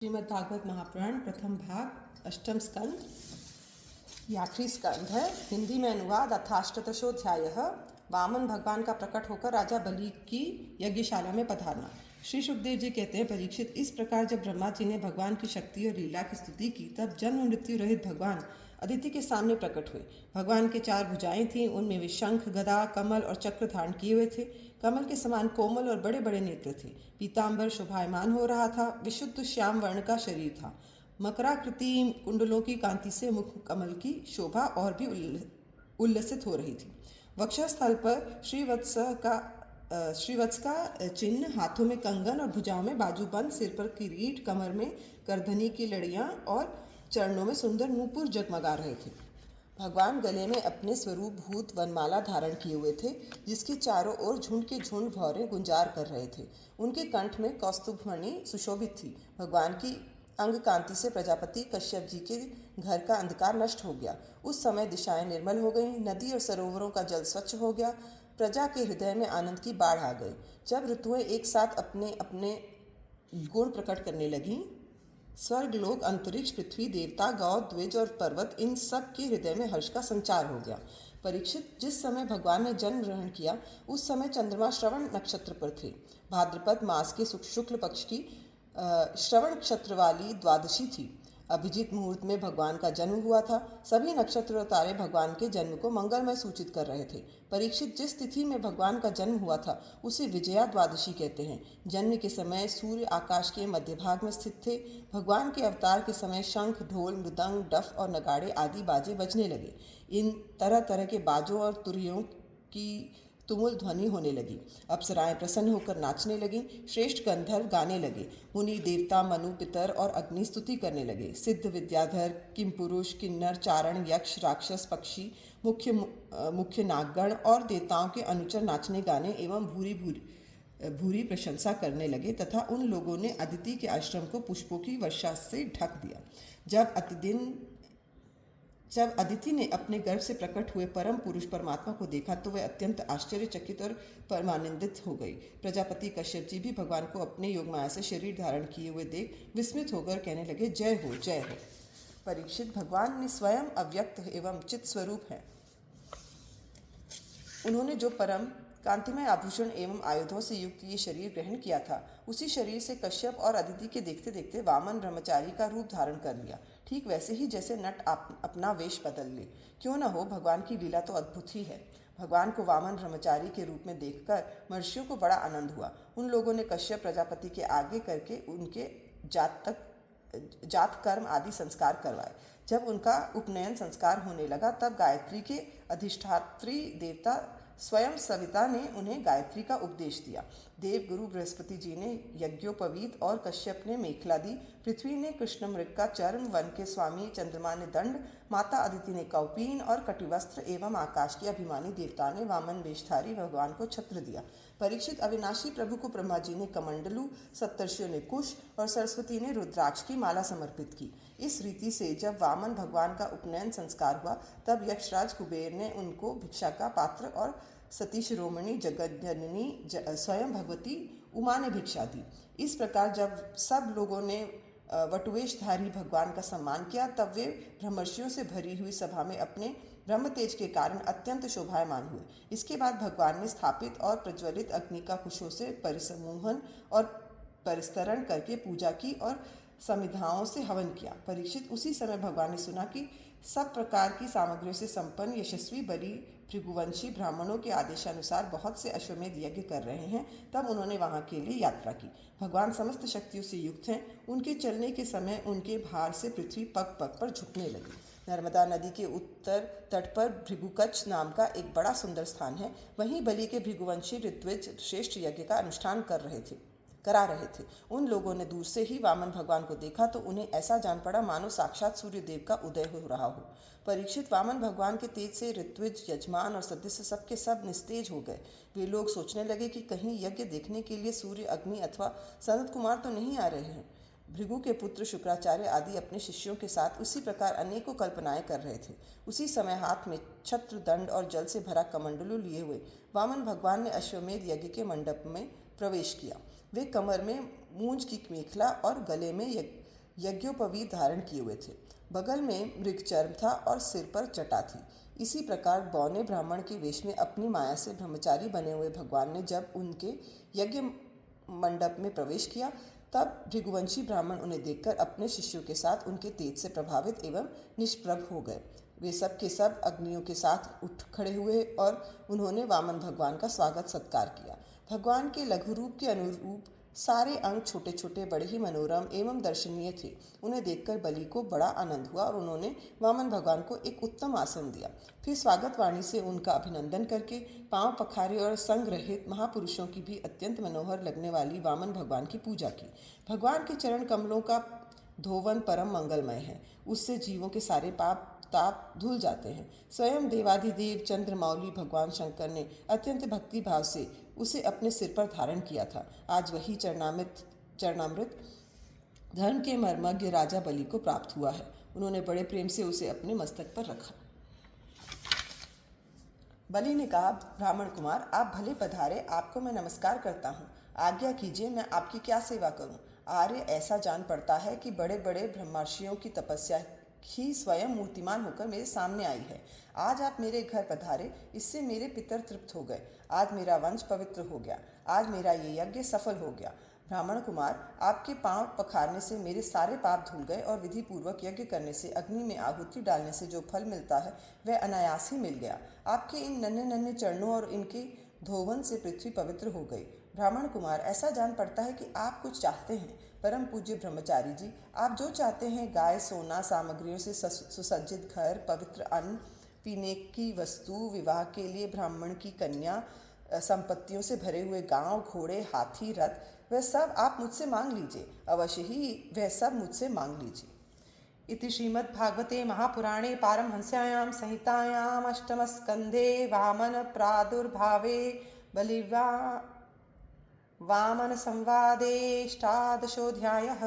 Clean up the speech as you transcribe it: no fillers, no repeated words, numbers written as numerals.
श्रीमद्भागवत महापुराण प्रथम भाग अष्टम स्कंद, ये आखिरी स्कंद है। हिंदी में अनुवाद। अथाष्टदशोऽध्यायः। वामन भगवान का प्रकट होकर राजा बलि की यज्ञशाला में पधारना। श्री सुखदेव जी कहते हैं, परीक्षित, इस प्रकार जब ब्रह्मा जी ने भगवान की शक्ति और लीला की स्तुति की, तब जन्म मृत्यु रहित भगवान अदिति के सामने प्रकट हुए। भगवान के 4 भुजाएं थीं, उनमें वे शंख, गदा, कमल और चक्र धारण किए हुए थे। कमल के समान कोमल और बड़े बड़े नेत्र थे। पीताम्बर शोभायमान हो रहा था। विशुद्ध श्याम वर्ण का शरीर था। मकराकृति कुंडलों की कांति से मुख कमल की शोभा और भी उल्लसित हो रही थी। वक्षस्थल पर श्रीवत्स का चिन्ह, हाथों में कंगन और भुजाओं में बाजूबंद, सिर पर किरीट, कमर में करधनी की लड़ियां और चरणों में सुंदर नूपुर जगमगा रहे थे। भगवान गले में अपने स्वरूप भूत वनमाला धारण किए हुए थे, जिसके चारों ओर झुंड के झुंड भौरे गुंजार कर रहे थे। उनके कंठ में कौस्तुभमणि सुशोभित थी। भगवान की अंग कांति से प्रजापति कश्यप जी के घर का अंधकार नष्ट हो गया। उस समय दिशाएं निर्मल हो गईं, नदी और सरोवरों का जल स्वच्छ हो गया। प्रजा के हृदय में आनंद की बाढ़ आ गई। जब ऋतुएं एक साथ अपने अपने गुण प्रकट करने लगीं, स्वर्ग, लोक, अंतरिक्ष, पृथ्वी, देवता, गौ, द्विज और पर्वत, इन सब के हृदय में हर्ष का संचार हो गया। परीक्षित, जिस समय भगवान ने जन्म ग्रहण किया, उस समय चंद्रमा श्रवण नक्षत्र पर थे। भाद्रपद मास के शुक्ल पक्ष की श्रवण नक्षत्र वाली द्वादशी थी। अभिजीत मुहूर्त में भगवान का जन्म हुआ था। सभी नक्षत्र और तारे भगवान के जन्म को मंगलमय सूचित कर रहे थे। परीक्षित, जिस तिथि में भगवान का जन्म हुआ था, उसे विजया द्वादशी कहते हैं। जन्म के समय सूर्य आकाश के मध्य भाग में स्थित थे। भगवान के अवतार के समय शंख, ढोल, मृदंग, डफ और नगाड़े आदि बाजे बजने लगे। इन तरह तरह के बाजों और तुरियों की तुमुल ध्वनि होने लगी। अप्सराएं प्रसन्न होकर नाचने लगीं। श्रेष्ठ गंधर्व गाने लगे। मुनि, देवता, मनु, पितर और अग्नि स्तुति करने लगे। सिद्ध, विद्याधर, किमपुरुष, किन्नर, चारण, यक्ष, राक्षस, पक्षी, मुख्य नागगण और देवताओं के अनुचर नाचने गाने एवं भूरी प्रशंसा करने लगे तथा उन लोगों ने अदिति के आश्रम को पुष्पों की वर्षा से ढक दिया। जब अदिति ने अपने गर्भ से प्रकट हुए परम पुरुष परमात्मा को देखा, तो वह अत्यंत आश्चर्यचकित और परमानंदित हो गई। प्रजापति कश्यप जी भी भगवान को अपने योग माया से शरीर धारण किए हुए देख विस्मित होकर कहने लगे, जय हो, जय हो। परीक्षित, भगवान ने स्वयं अव्यक्त एवं चित स्वरूप है। उन्होंने जो परम कांतिमय आभूषण एवं आयुधों से युक्त ये शरीर ग्रहण किया था, उसी शरीर से कश्यप और अदिति के देखते देखते वामन ब्रह्मचारी का रूप धारण कर लिया। ठीक वैसे ही जैसे नट अपना वेश बदल ले। क्यों न हो, भगवान की लीला तो अद्भुत ही है। भगवान को वामन ब्रह्मचारी के रूप में देखकर महर्षियों को बड़ा आनंद हुआ। उन लोगों ने कश्यप प्रजापति के आगे करके उनके जात कर्म आदि संस्कार करवाए। जब उनका उपनयन संस्कार होने लगा, तब गायत्री के अधिष्ठात्री देवता स्वयं सविता ने उन्हें गायत्री का उपदेश दिया। देव गुरु बृहस्पति जी ने यज्ञोपवीत और कश्यप ने मेखला दी। पृथ्वी ने कृष्ण मृग का चर्म, वन के स्वामी चंद्रमा ने दंड, माता अदिति ने कौपीन और कटिवस्त्र एवं आकाश के अभिमानी देवता ने वामन वेशधारी भगवान को छत्र दिया। परीक्षित, अविनाशी प्रभु को ब्रह्मा जी ने कमंडलू, सप्तर्षियों ने कुश और सरस्वती ने रुद्राक्ष की माला समर्पित की। इस रीति से जब वामन भगवान का उपनयन संस्कार हुआ, तब यक्षराज कुबेर ने उनको भिक्षा का पात्र और सती शिरोमणि जगज्जननी स्वयं भगवती उमा ने भिक्षा दी। इस प्रकार जब सब लोगों ने वटुवेशधारी भगवान का सम्मान किया, तब वे ब्रह्मर्षियों से भरी हुई सभा में अपने ब्रह्म तेज के कारण अत्यंत शोभायमान हुए। इसके बाद भगवान ने स्थापित और प्रज्वलित अग्नि का कुशों से परिसमूहन और परिस्तरण करके पूजा की और समिधाओं से हवन किया। परीक्षित, उसी समय भगवान ने सुना कि सब प्रकार की सामग्रियों से संपन्न यशस्वी बलि भृगुवंशी ब्राह्मणों के आदेशानुसार बहुत से अश्वमेध यज्ञ कर रहे हैं। तब उन्होंने वहां के लिए यात्रा की। भगवान समस्त शक्तियों से युक्त हैं। उनके चलने के समय उनके भार से पृथ्वी पग पग पर झुकने लगी। नर्मदा नदी के उत्तर तट पर भृगुकच्छ नाम का एक बड़ा सुंदर स्थान है। वहीं बलि के भृगुवंशी ऋत्विज श्रेष्ठ यज्ञ का अनुष्ठान करा रहे थे। उन लोगों ने दूर से ही वामन भगवान को देखा तो उन्हें ऐसा जान पड़ा मानो साक्षात सूर्य देव का उदय हो रहा हो। परीक्षित, वामन भगवान के तेज से ऋत्विज, यजमान और सदस्य सबके सब निस्तेज हो गए। वे लोग सोचने लगे कि कहीं यज्ञ देखने के लिए सूर्य, अग्नि अथवा सनत कुमार तो नहीं आ रहे हैं। भृगु के पुत्र शुक्राचार्य आदि अपने शिष्यों के साथ उसी प्रकार अनेकों कल्पनाएं कर रहे थे। उसी समय हाथ में छत्र, दंड और जल से भरा कमंडलू लिए हुए वामन भगवान ने अश्वमेध यज्ञ के मंडप में प्रवेश किया। वे कमर में मूंज की मेखला और गले में यज्ञोपवीत धारण किए हुए थे। बगल में मृगचर्म था और सिर पर जटा थी। इसी प्रकार बौने ब्राह्मण के वेश में अपनी माया से ब्रह्मचारी बने हुए भगवान ने जब उनके यज्ञ मंडप में प्रवेश किया, तब भृगुवंशी ब्राह्मण उन्हें देखकर अपने शिष्यों के साथ उनके तेज से प्रभावित एवं निष्प्रभ हो गए। वे सब के सब अग्नियों के साथ उठ खड़े हुए और उन्होंने वामन भगवान का स्वागत सत्कार किया। भगवान के लघु रूप के अनुरूप सारे अंग छोटे छोटे बड़े ही मनोरम एवं दर्शनीय थे। उन्हें देखकर बलि को बड़ा आनंद हुआ और उन्होंने वामन भगवान को एक उत्तम आसन दिया। फिर स्वागत वाणी से उनका अभिनंदन करके पांव पखारे और संग रहित महापुरुषों की भी अत्यंत मनोहर लगने वाली वामन भगवान की पूजा की। भगवान के चरण कमलों का धोवन परम मंगलमय है। उससे जीवों के सारे पाप ताप धुल जाते हैं। स्वयं देवाधिदेव चंद्रमौली भगवान शंकर ने अत्यंत भक्ति भाव से उसे अपने सिर पर धारण किया था। आज वही चरणामृत धर्म के मर्मज्ञ राजा बलि को प्राप्त हुआ है। उन्होंने बड़े प्रेम से उसे अपने मस्तक पर रखा। बलि ने कहा, ब्राह्मण कुमार, आप भले पधारे, आपको मैं नमस्कार करता हूँ। आज्ञा कीजिए, मैं आपकी क्या सेवा करूँ। आर्य, ऐसा जान पड़ता है कि बड़े बड़े ब्रह्मर्षियों की तपस्या ही स्वयं मूर्तिमान होकर मेरे सामने आई है। आज आप मेरे घर पधारे, इससे मेरे पितर तृप्त हो गए। आज मेरा वंश पवित्र हो गया। आज मेरा ये यज्ञ सफल हो गया। ब्राह्मण कुमार, आपके पांव पखारने से मेरे सारे पाप धुल गए और विधि पूर्वक यज्ञ करने से, अग्नि में आहुति डालने से जो फल मिलता है वह अनायास ही मिल गया। आपके इन नन्हे नन्हे चरणों और इनके धोवन से पृथ्वी पवित्र हो गई। ब्राह्मण कुमार, ऐसा जान पड़ता है कि आप कुछ चाहते हैं। परम पूज्य ब्रह्मचारी जी, आप जो चाहते हैं, गाय, सोना, सामग्रियों से सुसज्जित घर, पवित्र अन्न, पीने की वस्तु, विवाह के लिए ब्राह्मण की कन्या, संपत्तियों से भरे हुए गांव, घोड़े, हाथी, रथ, वह सब आप मुझसे मांग लीजिए। अवश्य ही वह सब मुझसे मांग लीजिए। इति श्रीमद्भागवते महापुराणे पारमहंस्यायां संहितायां अष्टमस्कन्धे वामन प्रादुर्भावे बलिवा वामन संवादेष्टादशोऽध्यायः।